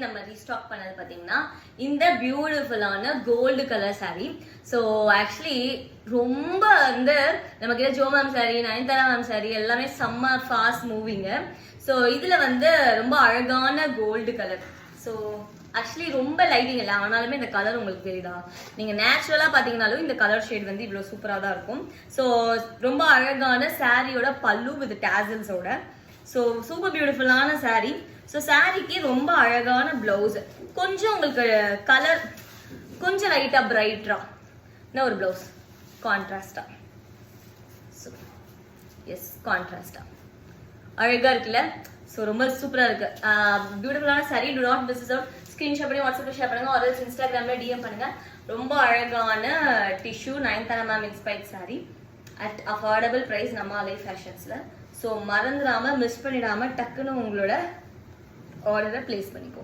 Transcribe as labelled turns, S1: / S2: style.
S1: நம்ம ரீஸ்டாக் பண்ணது பாத்தீங்கன்னா இந்த பியூட்டிஃபுல்லான gold colour sari. So actually ரொம்ப வந்து நமக்கு ஜோ மேம் சாரி, நயன்தாரா மேம் சாரி எல்லாமே செம்ம ஃபாஸ்ட் மூவிங்க. ஸோ இதுல வந்து ரொம்ப அழகான கோல்டு கலர். ஸோ ஆக்சுவலி ரொம்ப லைட்டிங் இல்லை, ஆனாலுமே இந்த கலர் உங்களுக்கு தெரியுதா? நீங்க நேச்சுரலா பாத்தீங்கன்னாலும் இந்த கலர் ஷேட் வந்து இவ்வளவு சூப்பரா தான் இருக்கும். ஸோ ரொம்ப அழகான சாரியோட பல்லு வித் டேசல்ஸோட. ஸோ சூப்பர் பியூட்டிஃபுல்லான சாரி. ஸோ சாரிக்கு ரொம்ப அழகான பிளவுஸ், கொஞ்சம் உங்களுக்கு கலர் கொஞ்சம் லைட்டா பிரைட்டா ஒரு பிளவுஸ் கான்ட்ராஸ்டா. ஸோ எஸ் கான்ட்ராஸ்டா அழகா இருக்குல்ல? ஸோ ரொம்ப சூப்பரா இருக்கு, பியூட்டிஃபுல்லான sorry. To not miss out. Screenshot பண்ணி வாட்ஸ்அப்ல ஷேர் பண்ணுங்க, ஆர்டர்ஸ் இன்ஸ்டாகிராம்ல டிஎம் பண்ணுங்க. ரொம்ப அழகான tissue Nayanthara ma'am inspired sari at affordable price நம்ம அலை ஃபேஷன்ஸ்ல. ஸோ மறந்துடாம மிஸ் பண்ணிடாம டக்குன்னு உங்களோட ஆர்டரை பிளேஸ் பண்ணிக்கோ.